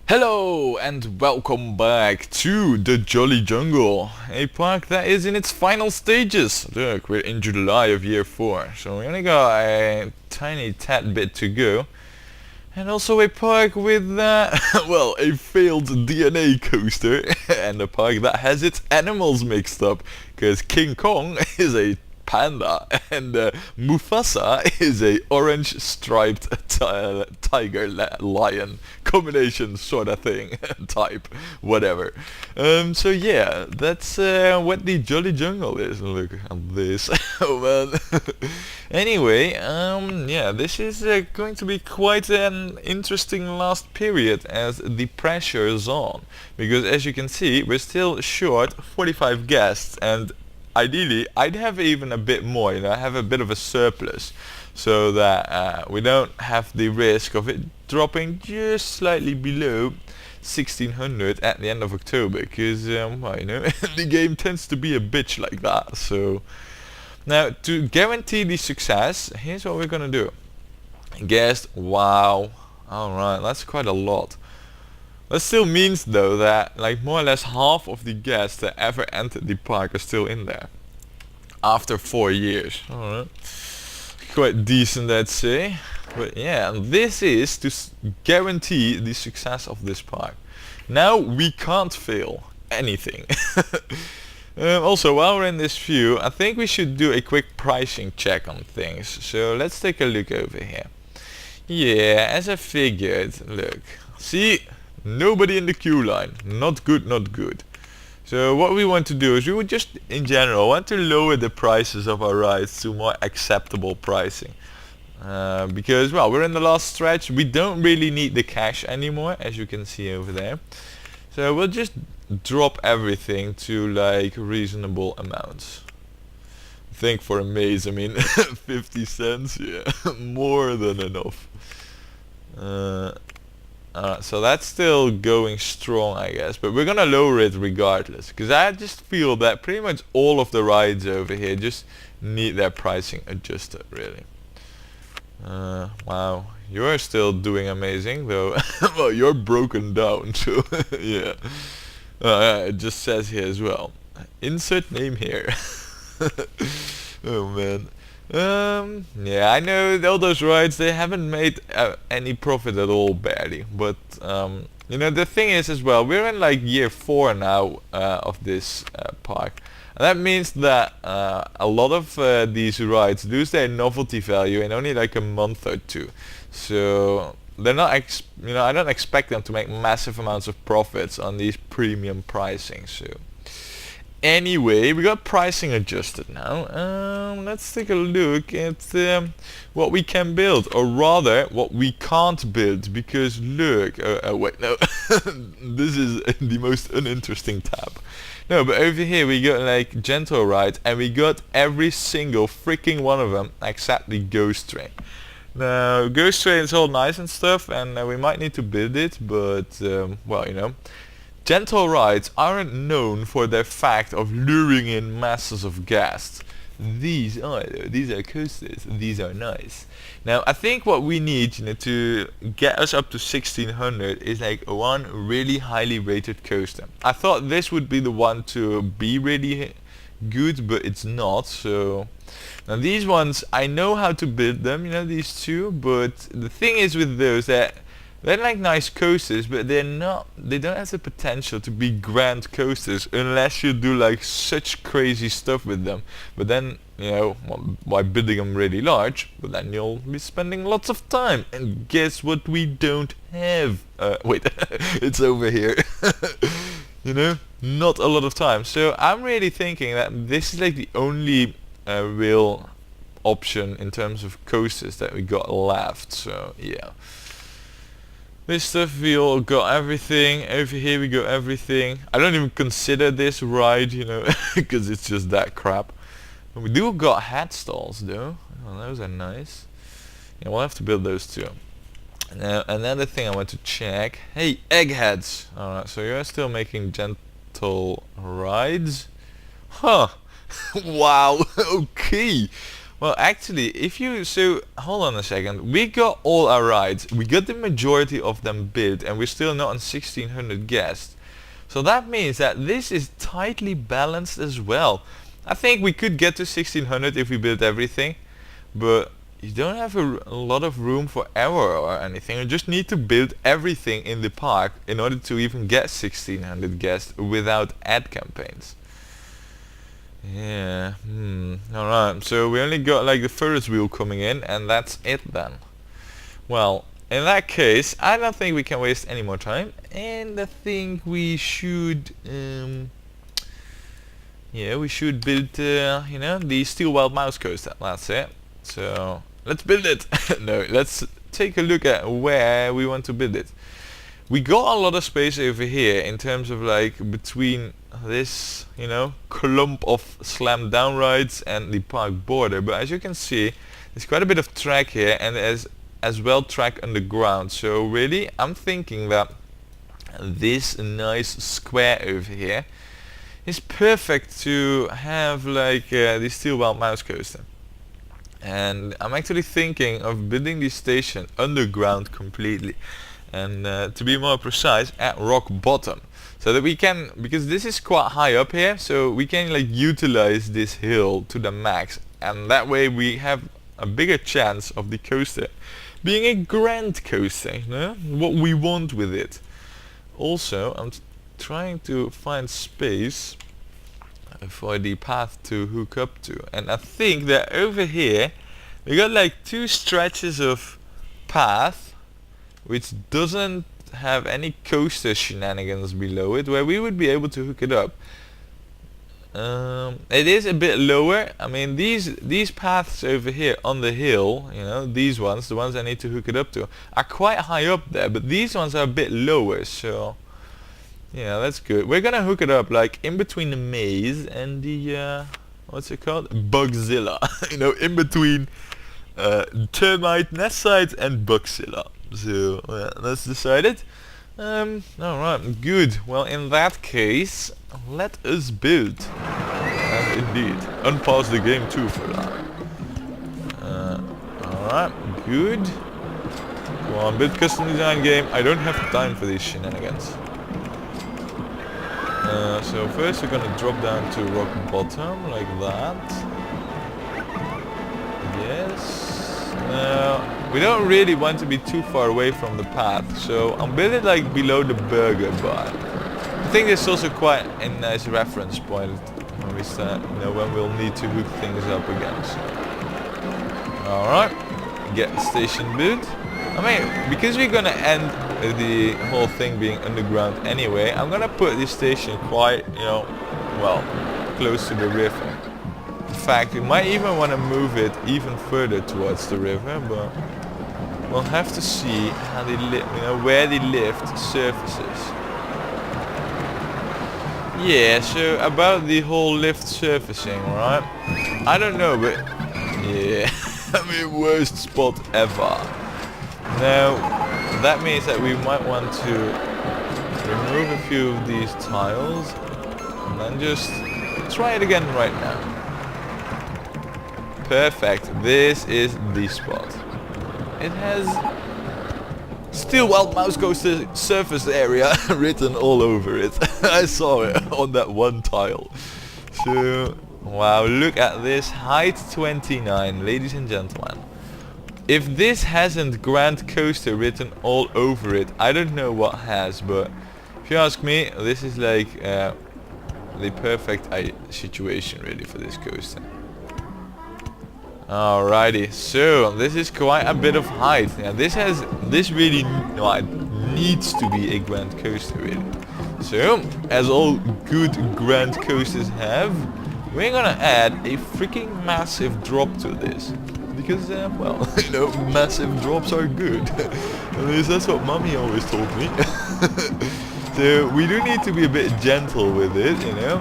Hello and welcome back to the Jolly Jungle, a park that is in its final stages. Look, we're in July of year 4, so we only got a tiny tad bit to go. And also a park with, well, a failed DNA coaster, and a park that has its animals mixed up, because King Kong is a panda and Mufasa is a orange striped tiger lion combination sort of thing type whatever. So yeah, that's what the Jolly Jungle is. Look at this. Oh man. Anyway, yeah, this is going to be quite an interesting last period as the pressure is on, because as you can see we're still short 45 guests, and ideally I'd have even a bit more, I have a bit of a surplus, so that we don't have the risk of it dropping just slightly below 1600 at the end of October, because well, the game tends to be a bitch like that. So now, to guarantee the success, here's what we're gonna do. Guest, wow, alright, that's quite a lot. That still means though that like more or less half of the guests that ever entered the park are still in there after 4 years. Alright, quite decent, I'd say. But yeah, this is to guarantee the success of this park. Now we can't fail anything. Also, while we're in this view, I think we should do a quick pricing check on things. So let's take a look over here. Yeah, as I figured, look, see? Nobody in the queue line. Not good, not good. So what we want to do is we would just, in general, want to lower the prices of our rides to more acceptable pricing. Because, well, we're in the last stretch. We don't really need the cash anymore, as you can see over there. So we'll just drop everything to, like, reasonable amounts. I think for a maze, I mean, 50 cents, yeah, more than enough. So that's still going strong, I guess, but we're gonna lower it regardless, because I just feel that pretty much all of the rides over here just need their pricing adjusted, really. Wow, you're still doing amazing though. Well, you're broken down, so yeah. It just says here as well, insert name here. Oh man. Yeah, I know all those rides, they haven't made any profit at all, barely. But the thing is as well, we're in like year 4 now of this park, and that means that a lot of these rides lose their novelty value in only like a month or two. So they're not, I don't expect them to make massive amounts of profits on these premium pricing. So anyway, we got pricing adjusted now. Let's take a look at what we can build, or rather what we can't build, because look, wait, no, this is the most uninteresting tab. No, but over here we got like gentle rides, and we got every single freaking one of them except the ghost train. Now, ghost train is all nice and stuff, and we might need to build it, but well, gentle rides aren't known for their fact of luring in masses of guests. These are coasters. These are nice. Now, I think what we need, to get us up to 1600 is like one really highly rated coaster. I thought this would be the one to be really good, but it's not. So now these ones, I know how to build them, these two, but the thing is with those that they're like nice coasters, but they don't have the potential to be grand coasters unless you do like such crazy stuff with them. But then, by building them really large, but then you'll be spending lots of time. And guess what we don't have? Wait, it's over here. Not a lot of time. So I'm really thinking that this is like the only real option in terms of coasters that we got left. So yeah. This stuff, we all got everything. Over here we got everything. I don't even consider this ride, because it's just that crap. But we do got hat stalls though. Oh, those are nice. Yeah, we'll have to build those too. Now, another thing I want to check. Hey, eggheads. Alright, so you're still making gentle rides? Huh. Wow, okay. Well, actually, if you... So, hold on a second. We got all our rides. We got the majority of them built, and we're still not on 1600 guests. So that means that this is tightly balanced as well. I think we could get to 1600 if we built everything, but you don't have a lot of room for error or anything. You just need to build everything in the park in order to even get 1600 guests without ad campaigns. Yeah, alright, so we only got like the Ferris wheel coming in, and that's it then. Well, in that case, I don't think we can waste any more time, and I think we should, yeah, we should build, you know, the Steel Wild Mouse coaster. That's it. So let's build it. No, let's take a look at where we want to build it. We got a lot of space over here in terms of like between this, you know, clump of slam down rides and the park border, but as you can see, there's quite a bit of track here, and there's as well track underground. So really, I'm thinking that this nice square over here is perfect to have like the Steel Wild Mouse coaster. And I'm actually thinking of building this station underground completely, and to be more precise, at rock bottom, so that we can, because this is quite high up here, so we can like utilize this hill to the max, and that way we have a bigger chance of the coaster being a grand coaster, you know, what we want with it. Also, I'm trying to find space for the path to hook up to, and I think that over here we got like two stretches of path which doesn't have any coaster shenanigans below it, where we would be able to hook it up. It is a bit lower. I mean, these paths over here on the hill, you know, these ones, the ones I need to hook it up to, are quite high up there, but these ones are a bit lower, so yeah, that's good. We're gonna hook it up like in between the maze and the what's it called? Bugzilla. You know, in between termite nest sites and Bugzilla. So that's decided. Alright, good. Well, in that case, let us build. And indeed, unpause the game too for that. Alright, good. Come on, build custom design game. I don't have time for these shenanigans. So first we're gonna drop down to rock bottom, like that. Yes. Now, we don't really want to be too far away from the path, so I'm building like below the burger bar. I think this is also quite a nice reference point when we start, you know, when we'll need to hook things up again. So. Alright, get the station built. I mean, because we're gonna end the whole thing being underground anyway, I'm gonna put this station quite, you know, well, close to the river. In fact, we might even want to move it even further towards the river, but we'll have to see how they you know, where the lift surfaces. Yeah, so about the whole lift surfacing, right? I don't know, but yeah, I mean, worst spot ever. Now, that means that we might want to remove a few of these tiles and then just try it again right now. Perfect, this is the spot. It has Steel Wild Mouse Coaster surface area written all over it. I saw it on that one tile. So, wow, look at this, height 29, ladies and gentlemen. If this hasn't Grand Coaster written all over it, I don't know what has, but if you ask me, this is like the perfect situation really for this coaster. Alrighty, so this is quite a bit of height. Now this really needs to be a Grand Coaster really. So, as all good Grand Coasters have, we're gonna add a freaking massive drop to this. Because, well, you know, massive drops are good. At least that's what Mummy always told me. So we do need to be a bit gentle with it, you know.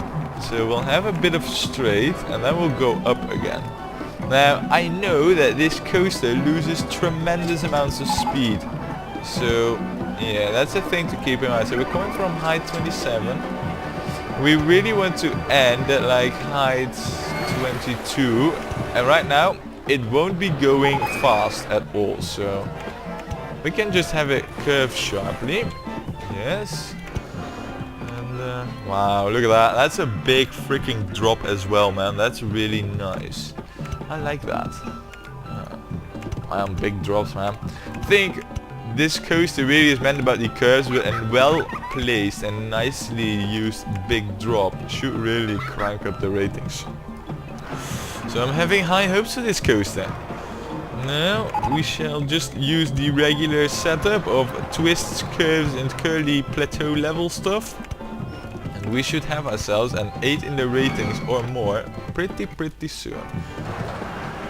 So we'll have a bit of straight and then we'll go up again. Now, I know that this coaster loses tremendous amounts of speed. So, yeah, that's a thing to keep in mind. So we're coming from height 27. We really want to end at like height 22 and right now it won't be going fast at all, so we can just have it curve sharply. Yes. And wow, look at that. That's a big freaking drop as well, man. That's really nice. I like that. Big drops, man. I think this coaster really is meant about the curves, but and well placed and nicely used big drop should really crank up the ratings. So I'm having high hopes for this coaster. Now we shall just use the regular setup of twists, curves and curly plateau level stuff. And we should have ourselves an 8 in the ratings or more pretty soon.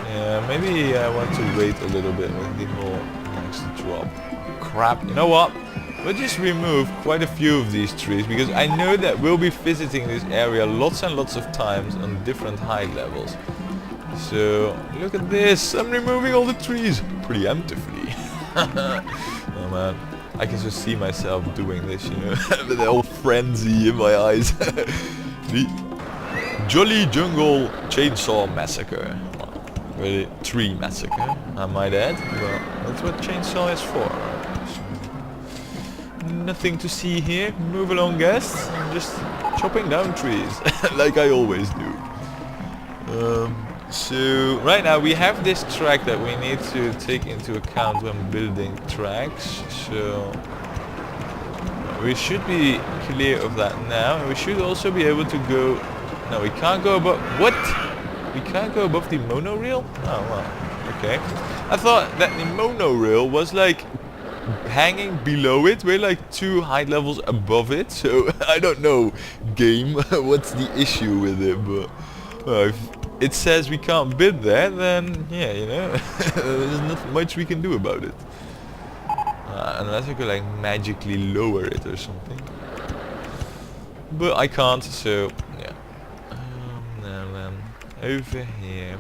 Yeah, maybe I want to wait a little bit with the whole next drop. Crap, you know what? We'll just remove quite a few of these trees because I know that we'll be visiting this area lots and lots of times on different height levels. So, look at this, I'm removing all the trees preemptively. Oh man, I can just see myself doing this, you know, with the whole frenzy in my eyes. The Jolly Jungle Chainsaw Massacre. Really, tree massacre, I might add, but that's what chainsaw is for. So, nothing to see here, move along guests, I'm just chopping down trees, like I always do. So right now we have this track that we need to take into account when building tracks, so we should be clear of that now, and we should also be able to go, no we can't go above, what? We can't go above the monorail? Oh well, okay. I thought that the monorail was like hanging below it, we're like 2 height levels above it, so I don't know game, what's the issue with it, but if it says we can't bid there, then yeah, you know, there's not much we can do about it. Unless I could like magically lower it or something. But I can't, so yeah. Now then, over here,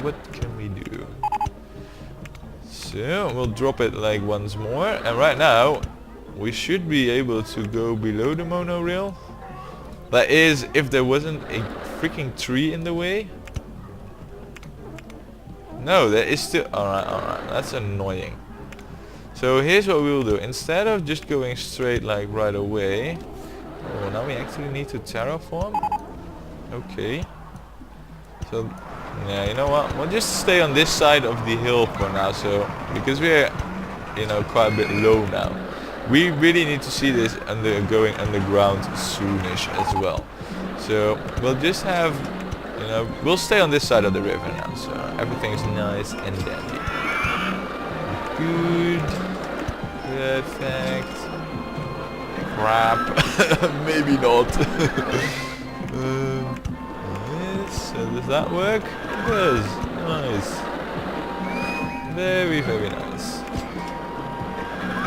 what can we do? So we'll drop it like once more, and right now we should be able to go below the monorail. That is, if there wasn't a freaking tree in the way. No, there is still... Alright, that's annoying. So here's what we'll do. Instead of just going straight like right away... Oh, now we actually need to terraform? Okay. So, yeah, you know what? We'll just stay on this side of the hill for now, so... Because we're, you know, quite a bit low now. We really need to see this going underground soonish as well. So, we'll just have... You know, we'll stay on this side of the river now, so everything's nice and dandy. Good. Perfect. Crap. Maybe not. Yes, so does that work? It does. Nice. Very, very nice.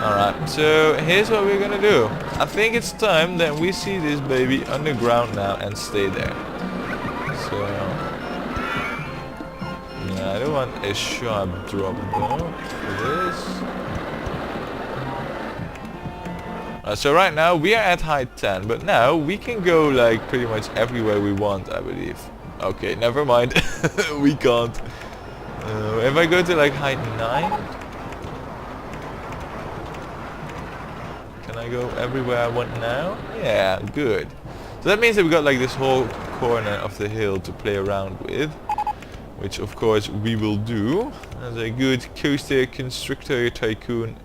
Alright, so here's what we're gonna do. I think it's time that we see this baby underground now and stay there. So, yeah, I don't want a sharp drop though for this. So right now we are at height 10, but now we can go like pretty much everywhere we want, I believe. Okay, never mind. We can't. If I go to like height 9, can I go everywhere I want now? Yeah, good. So that means that we got like this whole corner of the hill to play around with, which of course we will do as a good coaster constructor tycoon,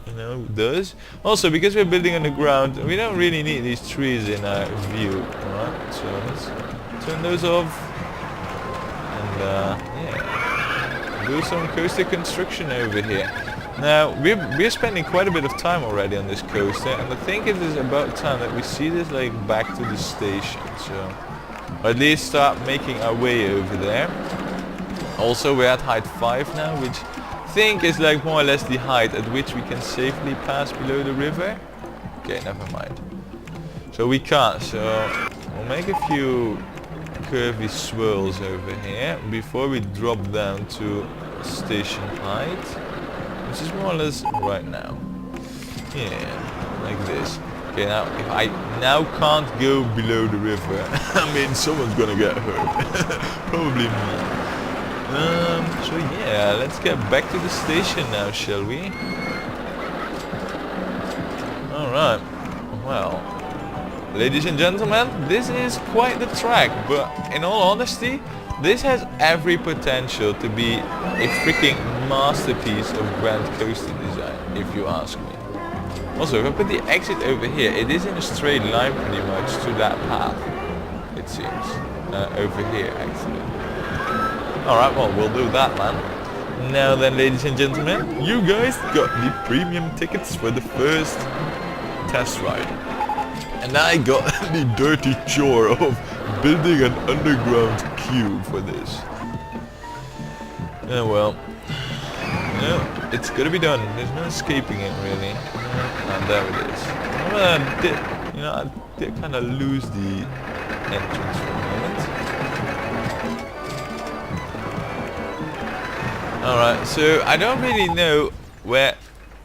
you know, does. Also, because we're building on the ground, we don't really need these trees in our view. Alright, so let's turn those off and yeah, do some coaster construction over here. Now, we're spending quite a bit of time already on this coaster, and I think it is about time that we see this like back to the station, so... Or at least start making our way over there. Also, we're at height 5 now, which I think is like more or less the height at which we can safely pass below the river. Okay, never mind. So we can't, so we'll make a few curvy swirls over here before we drop down to station height. Which is more or less right now. Yeah, like this. Okay, now if I now can't go below the river, I mean someone's gonna get hurt. Probably me. So yeah, let's get back to the station now, shall we? Alright. Well, ladies and gentlemen, this is quite the track, but in all honesty, this has every potential to be a freaking masterpiece of grand coaster design, if you ask me. Also, if I put the exit over here, it is in a straight line pretty much to that path, it seems. Over here, actually. Alright, well, we'll do that, man. Now then, ladies and gentlemen, you guys got the premium tickets for the first test ride. And I got the dirty chore of building an underground cube for this. Yeah, well, it's gotta be done. There's no escaping it, really. And there it is. Well, I did kind of lose the entrance for a moment. Alright, so I don't really know where...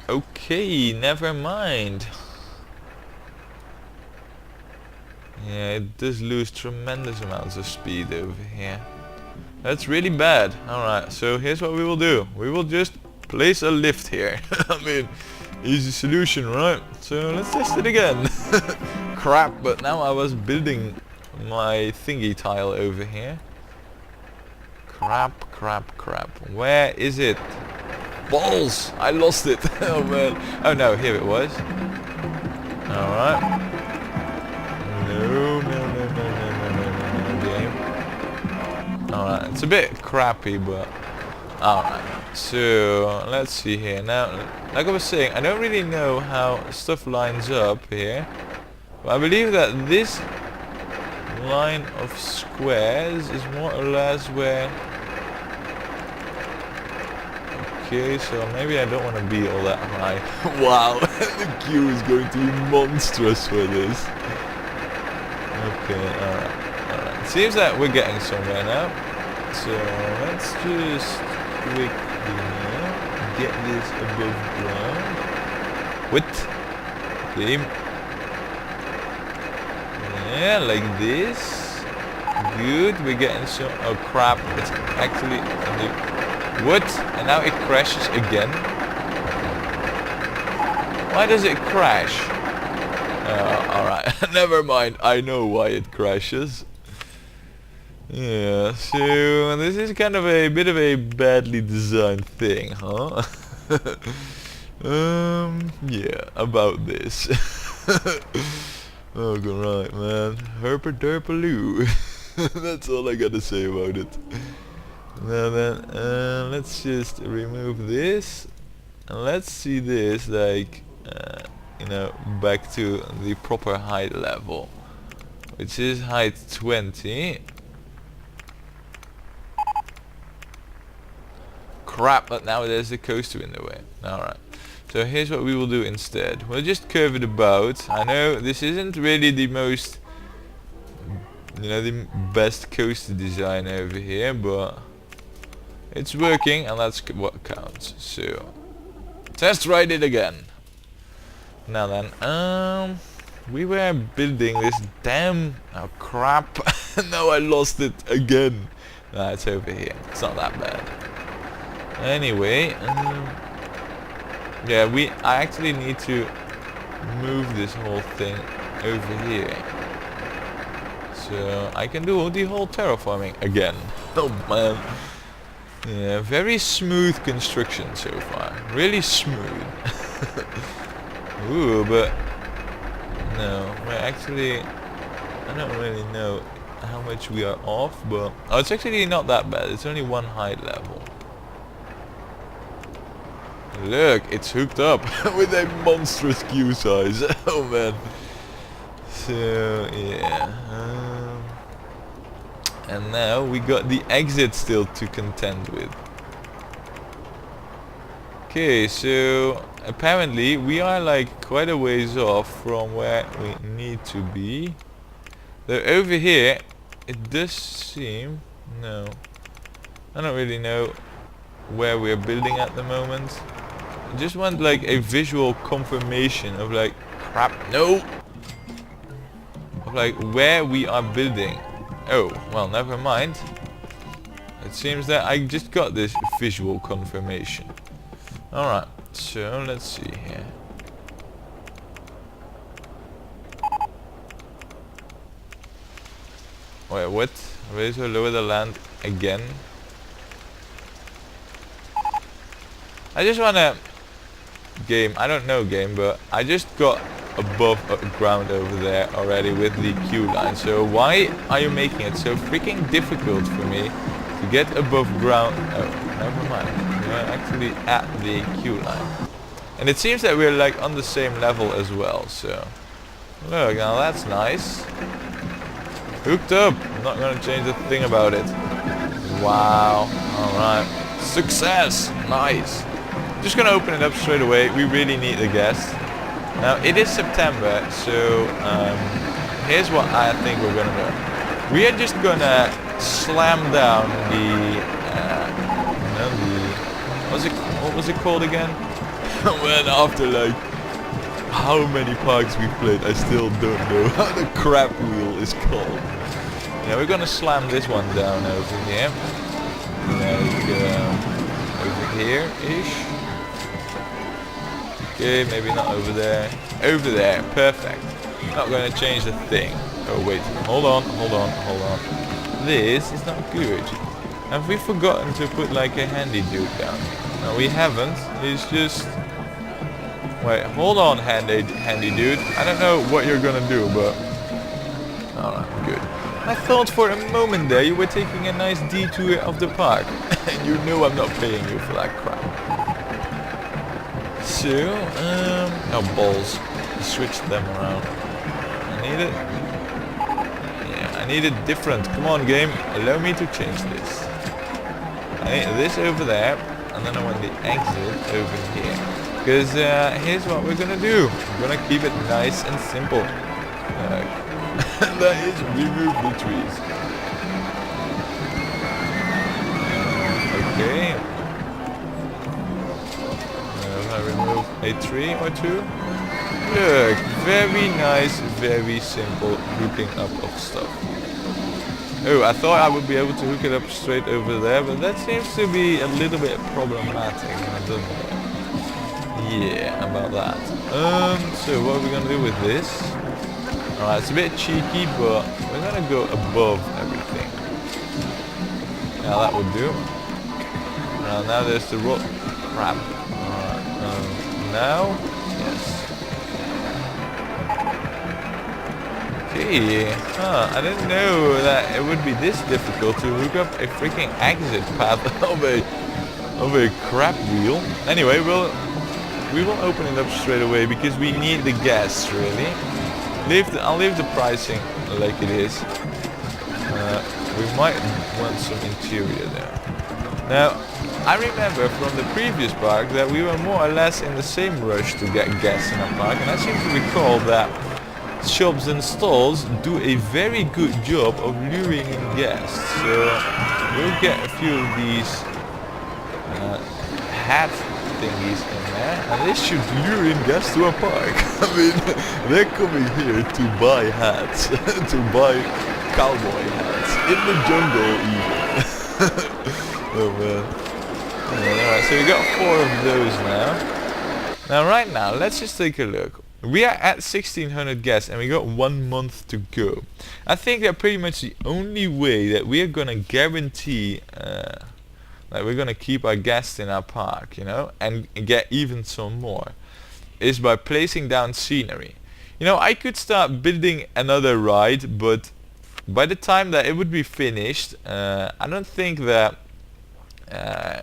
Okay, never mind. Yeah, it does lose tremendous amounts of speed over here. That's really bad. Alright, so here's what we will do. We will just place a lift here. I mean, easy solution, right? So let's test it again. Crap, but now I was building my thingy tile over here. Crap. Where is it? Balls! I lost it. Oh man. Oh no, here it was. Alright. No, game. Alright, it's a bit crappy, but alright. So let's see here. Now, like I was saying, I don't really know how stuff lines up here. But I believe that this line of squares is more or less where... Okay, so maybe I don't want to be all that high. Wow, the queue is going to be monstrous for this. Okay, alright. Seems that we're getting somewhere now. So let's just quickly get this above ground. What? Okay. Yeah, like this. Good, we're getting some... Oh crap, it's actually... What? And now it crashes again? Why does it crash? Alright, never mind, I know why it crashes. Yeah, so this is kind of a bit of a badly designed thing, huh? Yeah, about this. Oh, right, man. Herper-derper-loo. That's all I gotta say about it. Now then, let's just remove this. And let's see this, like, back to the proper height level. Which is height 20. Crap, but now there's the coaster in the way. Alright. So here's what we will do instead. We'll just curve it about. I know this isn't really the most, the best coaster design over here, but it's working and that's what counts. So, test ride it again. Now then, we were building this damn... Oh crap, now I lost it again. Nah, it's over here. It's not that bad. Anyway, yeah, I actually need to move this whole thing over here. So I can do the whole terraforming again. Oh man. Yeah, very smooth construction so far. Really smooth. Ooh, but no, we're actually... I don't really know how much we are off, but... Oh, it's actually not that bad. It's only one height level. Look, it's hooked up with a monstrous queue size. Oh man. So yeah. And now we got the exit still to contend with. Okay, so apparently we are like quite a ways off from where we need to be. Though over here, it does seem... No. I don't really know where we're building at the moment. I just want like a visual confirmation of like, crap. No! Of like where we are building. Oh, well, never mind. It seems that I just got this visual confirmation. Alright, so let's see here. Wait, what? Raise or lower the land again? I just wanna... Game, I don't know game, but I just got above ground over there already with the queue line. So why are you making it so freaking difficult for me to get above ground? Oh, never mind. We're actually at the queue line. And it seems that we're like on the same level as well, so... Look, now that's nice. Hooked up. I'm not gonna change a thing about it. Wow. Alright. Success! Nice. Just gonna open it up straight away. We really need the guests. Now it is September, so here's what I think we're gonna do. We are just gonna slam down the what was it called again? When after like how many parks we've played, I still don't know how the crap wheel is called. Yeah, we're gonna slam this one down over here. Like over here-ish. Okay, maybe not over there. Over there, perfect. Not gonna change the thing. Oh wait, hold on. This is not good. Have we forgotten to put like a handy dude down here? No, we haven't. It's just... Wait, hold on, handy dude. I don't know what you're gonna do, but... Alright, good. I thought for a moment there you were taking a nice detour of the park. And you know I'm not paying you for that crap. So, oh balls. Switch them around. I need it. Yeah, I need it different. Come on game, allow me to change this. I need this over there, and then I want the exit over here. Because here's what we're gonna do. We're gonna keep it nice and simple. That is remove the trees. Okay. I remove a tree or two. Look, very nice, very simple hooking up of stuff. Oh, I thought I would be able to hook it up straight over there, but that seems to be a little bit problematic. I don't know. Yeah, about that. So what are we gonna do with this? Alright, it's a bit cheeky, but we're gonna go above everything. Yeah, that would do. Now there's the rock. Crap. Now? Yes. Okay. I didn't know that it would be this difficult to hook up a freaking exit path of a crap wheel. Anyway, we will open it up straight away because we need the gas, really. I'll leave the pricing like it is. We might want some interior there. Now, I remember from the previous park that we were more or less in the same rush to get gas in our park, and I seem to recall that shops and stalls do a very good job of luring in guests. So we'll get a few of these hat thingies in there, and this should lure in guests to our park. I mean, they're coming here to buy hats, to buy cowboy hats in the jungle even. Oh man. Alright, so we got 4 of those now. Now right now, let's just take a look. We are at 1600 guests and we got 1 month to go. I think that pretty much the only way that we are gonna guarantee that we're gonna keep our guests in our park, you know, and get even some more, is by placing down scenery. You know, I could start building another ride, but by the time that it would be finished, I don't think that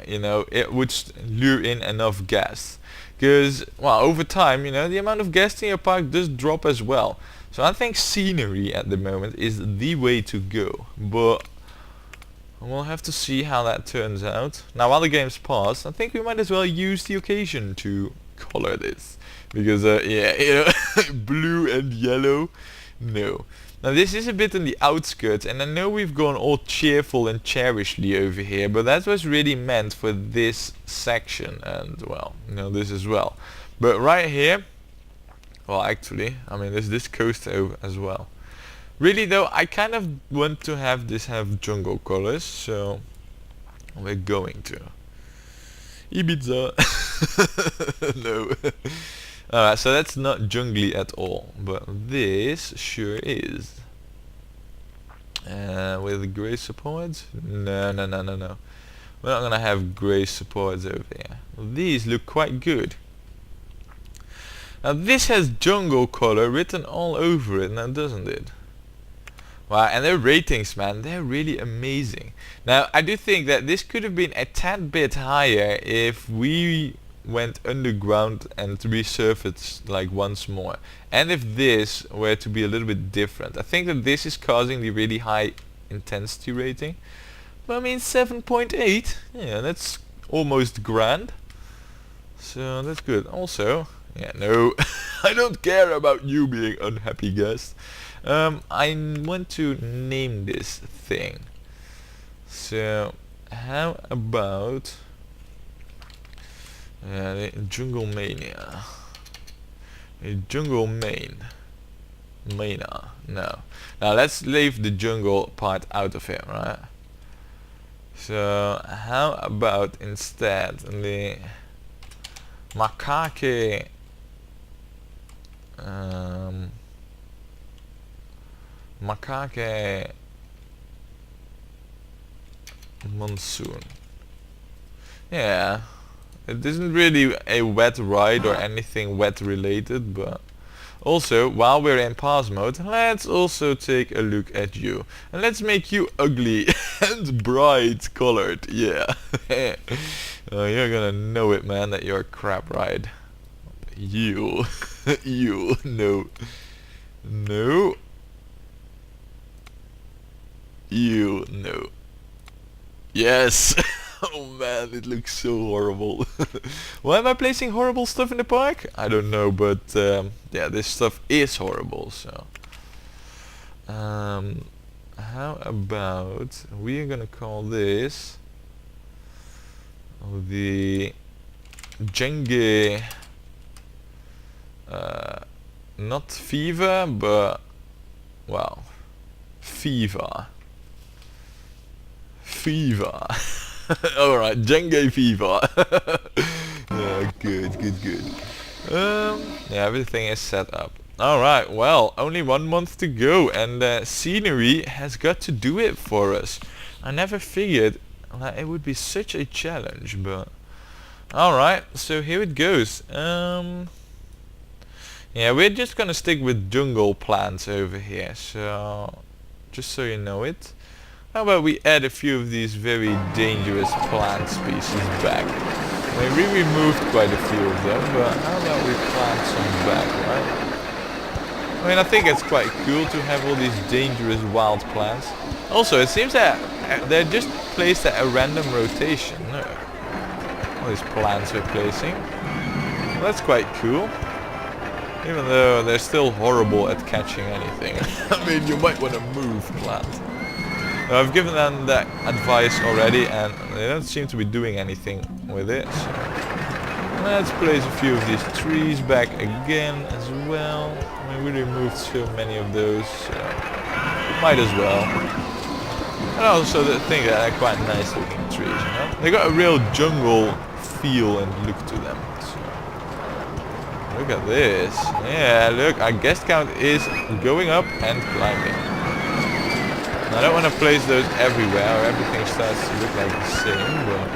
you know, it would lure in enough guests. Because, well, over time, you know, the amount of guests in your park does drop as well. So I think scenery at the moment is the way to go. But we'll have to see how that turns out. Now, while the game's paused, I think we might as well use the occasion to color this. Because, yeah, you know, blue and yellow, no. Now this is a bit on the outskirts, and I know we've gone all cheerful and cherishly over here, but that was really meant for this section, and well, you know, this as well. But right here, Well, actually, I mean, there's this coast as well. Really though, I kind of want to have this have jungle colors, so we're going to Ibiza. No. Alright, so that's not jungly at all, but this sure is. With grey supports? No, no, no, no, no. We're not gonna have grey supports over here. These look quite good. Now this has jungle color written all over it now, doesn't it? Wow, and their ratings, man, they're really amazing. Now, I do think that this could have been a tad bit higher if we went underground and resurfaced like once more. And if this were to be a little bit different. I think that this is causing the really high intensity rating. But I mean, 7.8, yeah, that's almost grand. So that's good. Also, yeah, no, I don't care about you being unhappy, guest. I want to name this thing. So how about the Jungle Mania? A Jungle Mania. No. Now let's leave the jungle part out of it, right? So how about instead the macaque macaque monsoon. Yeah, it isn't really a wet ride or anything wet related, but also while we're in pause mode, let's also take a look at you and let's make you ugly and bright colored. Yeah. You're gonna know it, man, that you're a crap ride. You you no you no. Yes. Oh man, it looks so horrible. Why am I placing horrible stuff in the park? I don't know, but yeah, this stuff is horrible. So how about we are gonna call this the Jenge, not fever, but well, fever. Alright, Jenge fever. Yeah, good. Yeah, everything is set up. Alright, well, only 1 month to go, and scenery has got to do it for us. I never figured that it would be such a challenge, but alright, so here it goes. Yeah, we're just gonna stick with jungle plants over here, so just so you know it. How about we add a few of these very dangerous plant species back? I mean, we removed quite a few of them, but how about we plant some back, right? I mean, I think it's quite cool to have all these dangerous wild plants. Also, it seems that they're just placed at a random rotation. No. All these plants we're placing. Well, that's quite cool. Even though they're still horrible at catching anything. I mean, you might want to move plants. I've given them that advice already and they don't seem to be doing anything with it. So let's place a few of these trees back again as well. I mean, we removed so many of those, so might as well. And also the thing that they're quite nice looking trees, you know? They got a real jungle feel and look to them. So look at this. Yeah, look, our guest count is going up and climbing. I don't want to place those everywhere or everything starts to look like the same, but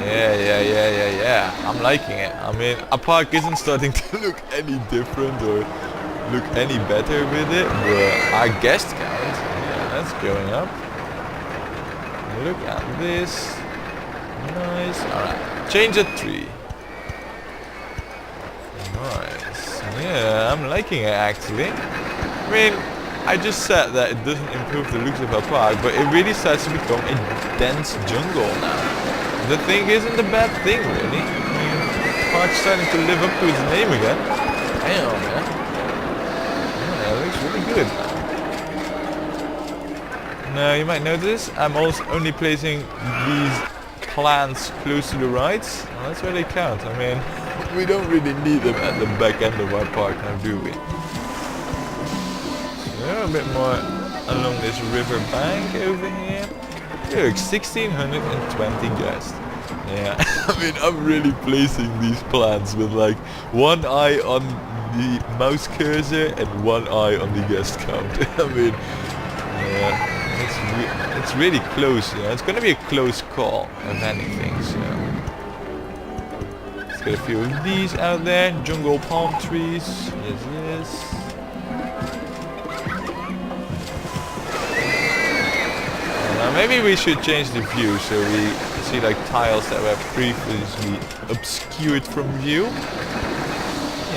yeah, I'm liking it. I mean, our park isn't starting to look any different or look any better with it, but our guest count, yeah, that's going up. Look at this. Nice. Alright, change a tree. Nice. Yeah, I'm liking it actually. I mean, I just said that it doesn't improve the looks of our park, but it really starts to become a dense jungle now. The thing isn't a bad thing, really. I mean, the park's starting to live up to its name again. Damn, man. Yeah, it looks really good now. Now, you might notice I'm also only placing these plants close to the right. Well, that's where they count. I mean, We don't really need them at the back end of our park now, do we? So a bit more along this river bank over here. Look, 1620 guests. Yeah, I mean, I'm really placing these plants with like one eye on the mouse cursor and one eye on the guest count. I mean, yeah, it's really close. Yeah, it's gonna be a close call, if anything. So let's get a few of these out there. Jungle palm trees. Yes, yes. Now maybe we should change the view so we see like tiles that were previously obscured from view.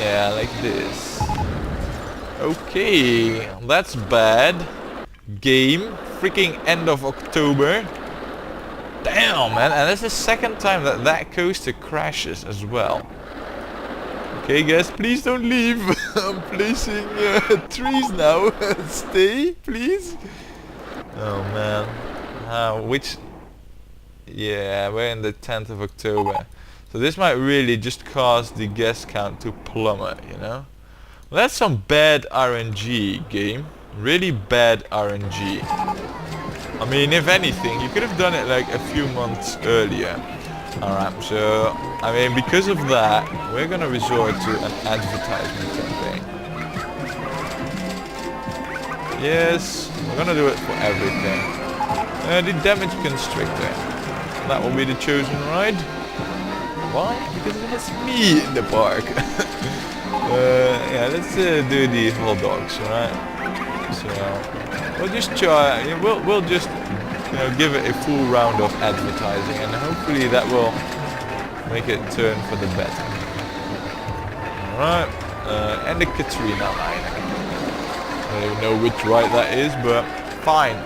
Yeah, like this. Okay, that's bad. Game. Freaking end of October. Damn, man. And that's the second time that that coaster crashes as well. Okay, guys, please don't leave. I'm placing trees now. Stay, please. Oh, man. Which... Yeah, we're in the 10th of October. So this might really just cause the guest count to plummet, you know? Well, that's some bad RNG, game. Really bad RNG. I mean, if anything, you could have done it like a few months earlier. Alright, so, I mean, because of that, we're gonna resort to an advertisement campaign. Yes, we're gonna do it for everything. The damage constrictor. That will be the chosen ride. Why? Because it has me in the park. Yeah, let's do the hot dogs, right? So we'll just try. We'll just give it a full round of advertising, and hopefully that will make it turn for the better. All right, and the Katrina line. I don't even know which ride that is, but fine.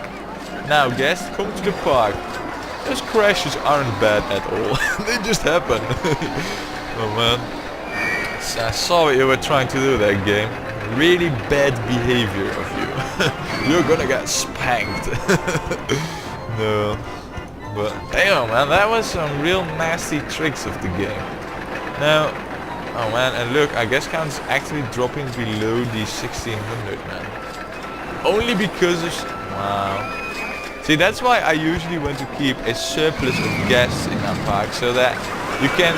Now, guests, come to the park. Those crashes aren't bad at all. They just happen. Oh man. So I saw what you were trying to do there, game. Really bad behavior of you. You're gonna get spanked. No. But damn, man, that was some real nasty tricks of the game. Now, oh man, and look, I guess count's actually dropping below the 1600, man. Only because of... Wow. See, that's why I usually want to keep a surplus of guests in our park, so that you can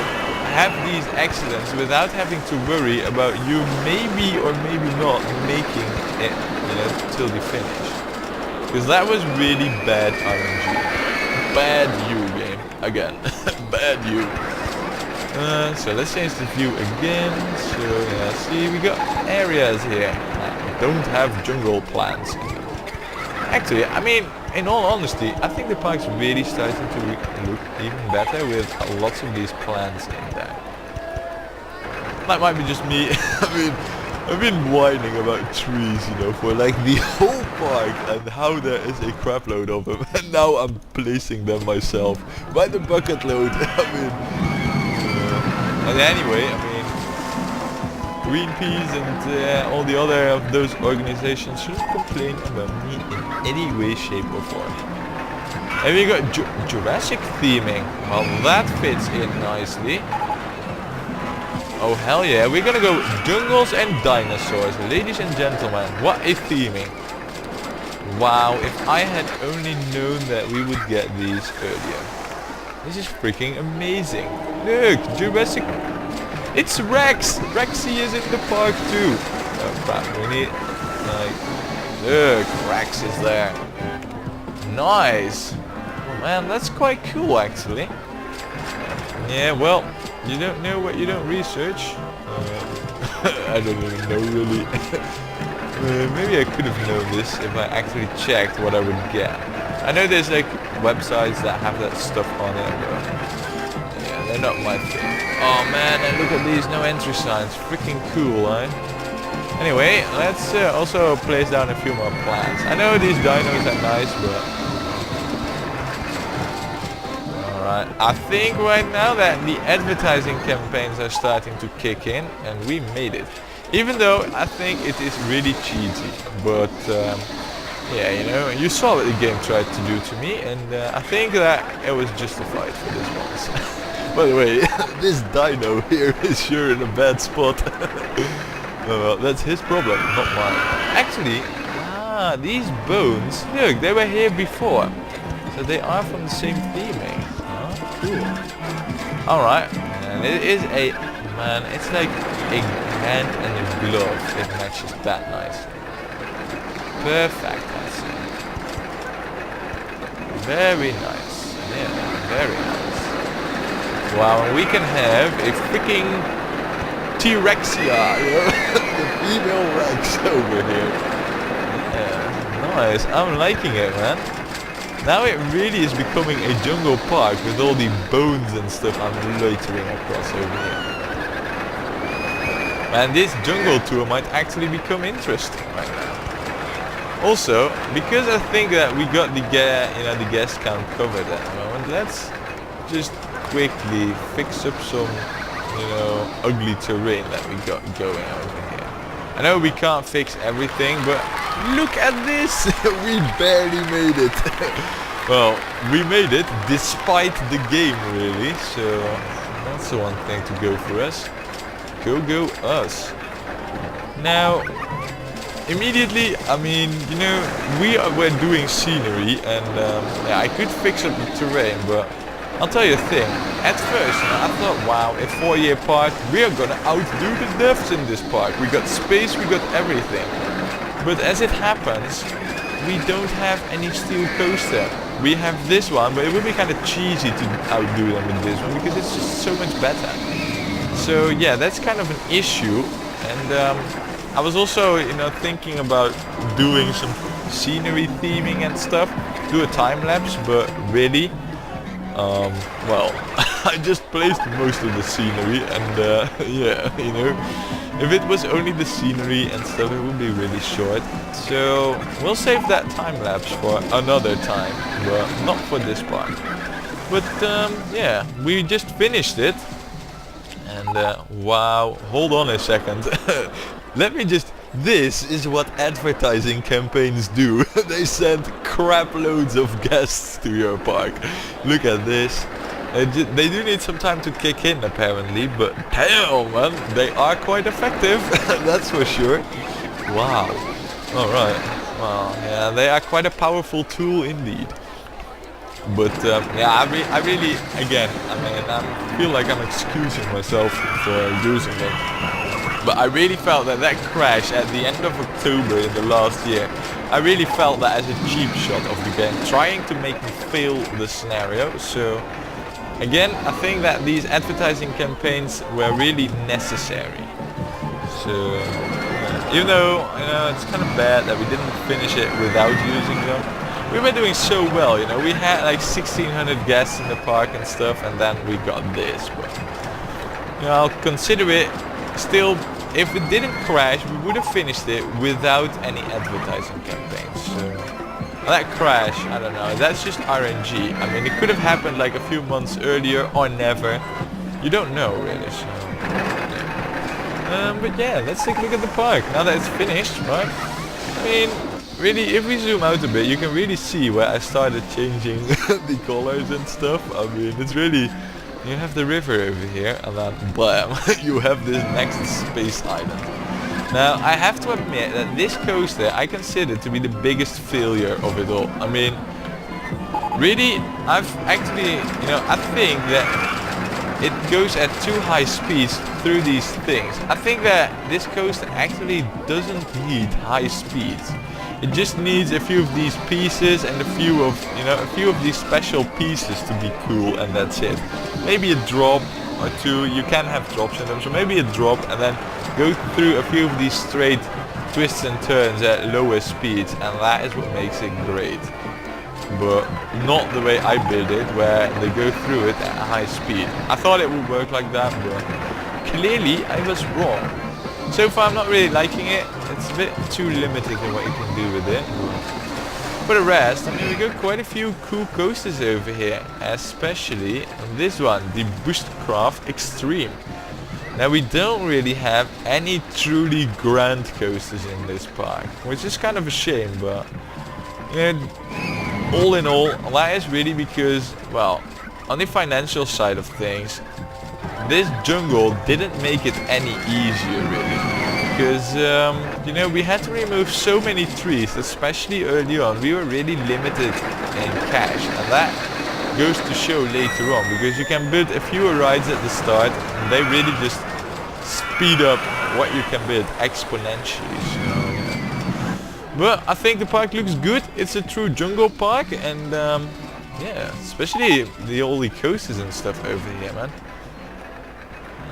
have these accidents without having to worry about you maybe or maybe not making it, till the finish. Because that was really bad RNG. Bad you, game. Again. Bad you. So let's change the view again. So yeah, see, we got areas here that don't have jungle plants. Actually, I mean, in all honesty, I think the park's really starting to look even better with lots of these plants in there. That might be just me. I mean, I've been whining about trees, for like the whole park and how there is a crap load of them. And now I'm placing them myself by the bucket load. I mean, and anyway, I mean, Greenpeace and all the other of those organizations shouldn't complain about me in any way, shape or form. And we got Jurassic theming. Well, that fits in nicely. Oh hell yeah, we're gonna go jungles and dinosaurs. Ladies and gentlemen, what a theming. Wow, if I had only known that we would get these earlier. This is freaking amazing. Look, Jurassic... It's Rex! Rexy is in the park too. Oh crap, we need... like... Look, Rex is there. Nice! Oh man, that's quite cool actually. Yeah, well, you don't know what you don't research. I don't even know really. Maybe I could have known this if I actually checked what I would get. I know there's like websites that have that stuff on it, but yeah, they're not my thing. Oh man, and look at these no entry signs. Freaking cool, eh? Anyway, let's also place down a few more plants. I know these dinos are nice, but... Alright, I think right now that the advertising campaigns are starting to kick in, and we made it. Even though I think it is really cheesy, but yeah, you saw what the game tried to do to me, and I think that it was justified for this once. By the way, this dino here is sure in a bad spot. Well, that's his problem, not mine. Actually, these bones, look, they were here before. So they are from the same theming. Oh, cool. Alright, and it is a, man, it's like a hand and a glove. It matches that nicely. Perfect, I see. Very nice. Yeah, very nice. Wow, and we can have a freaking T-Rexia, you know? The female Rex over here. Yeah, nice. I'm liking it, man. Now it really is becoming a jungle park with all the bones and stuff I'm loitering across over here. Man, this jungle tour might actually become interesting right now. Also, because I think that we got the guest count covered at the moment, let's just quickly fix up some, ugly terrain that we got going over here. I know we can't fix everything, but look at this! We barely made it. Well, we made it despite the game, really. So that's the one thing to go for us. Go us. Now, immediately, I mean, we're doing scenery, and yeah, I could fix up the terrain, but I'll tell you a thing. At first, I thought, wow, a 4-year park, we are gonna outdo the devs in this park. We got space, we got everything. But as it happens, we don't have any steel coaster. We have this one, but it would be kind of cheesy to outdo them with this one because it's just so much better. So yeah, that's kind of an issue. And I was also, thinking about doing some scenery theming and stuff, do a time lapse, but really, well, I just placed most of the scenery, and yeah, if it was only the scenery and stuff, it would be really short. So we'll save that time lapse for another time, but not for this part. But yeah, we just finished it, and wow, hold on a second. Let me just, this is what advertising campaigns do. They send crap loads of guests to your park. Look at this. They do need some time to kick in apparently, but damn man, they are quite effective. That's for sure. Wow. Alright. Well, yeah, they are quite a powerful tool indeed. But yeah, I really, again, I mean, I feel like I'm excusing myself for using them. But I really felt that crash at the end of October in the last year, I really felt that as a cheap shot of the game, trying to make me fail the scenario. So again, I think that these advertising campaigns were really necessary. So even though it's kind of bad that we didn't finish it without using them, we were doing so well. We had like 1,600 guests in the park and stuff, and then we got this. But I'll consider it. Still, if it didn't crash, we would have finished it without any advertising campaigns. So that crash, I don't know, that's just RNG. I mean, it could have happened like a few months earlier or never. You don't know really. So, yeah. But yeah, let's take a look at the park now that it's finished, right? I mean, really, if we zoom out a bit, you can really see where I started changing the colors and stuff. I mean, it's really... You have the river over here, and then blam, you have this next space island. Now, I have to admit that this coaster I consider to be the biggest failure of it all. I mean, really, I've actually, I think that it goes at too high speeds through these things. I think that this coaster actually doesn't need high speeds. It just needs a few of these pieces and a few of these special pieces to be cool, and that's it. Maybe a drop or two, you can have drops in them, so maybe a drop and then go through a few of these straight twists and turns at lower speeds, and that is what makes it great. But not the way I build it, where they go through it at a high speed. I thought it would work like that, but clearly I was wrong. So far I'm not really liking it. It's a bit too limited in what you can do with it. For the rest, I mean, we got quite a few cool coasters over here, especially this one, the Bushcraft Extreme. Now we don't really have any truly grand coasters in this park, which is kind of a shame, but all in all, that is really because, well, on the financial side of things, this jungle didn't make it any easier really. Because, you know, we had to remove so many trees, especially early on. We were really limited in cash, and that goes to show later on, because you can build a fewer rides at the start, and they really just speed up what you can build exponentially. So, yeah. But I think the park looks good. It's a true jungle park, and yeah, especially all the coasters and stuff over here, man.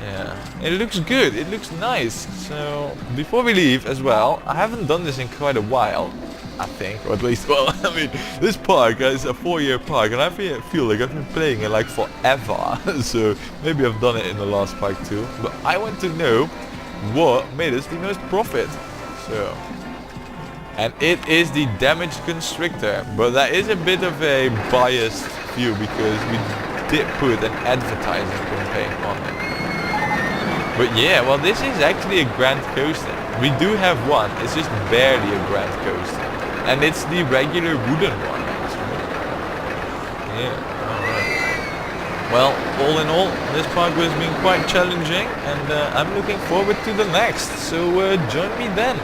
Yeah, it looks good, it looks nice. So before we leave as well, I haven't done this in quite a while, I think, or at least, well, I mean, this park is a 4-year park, and I feel like I've been playing it like forever. So maybe I've done it in the last park too, but I want to know what made us the most profit. So, and it is the damaged constrictor, but that is a bit of a biased view because we did put an advertising campaign on it. But yeah, well, this is actually a grand coaster. We do have one, it's just barely a grand coaster. And it's the regular wooden one, actually. Yeah, alright. Well, all in all, this park has been quite challenging, and I'm looking forward to the next. So join me then.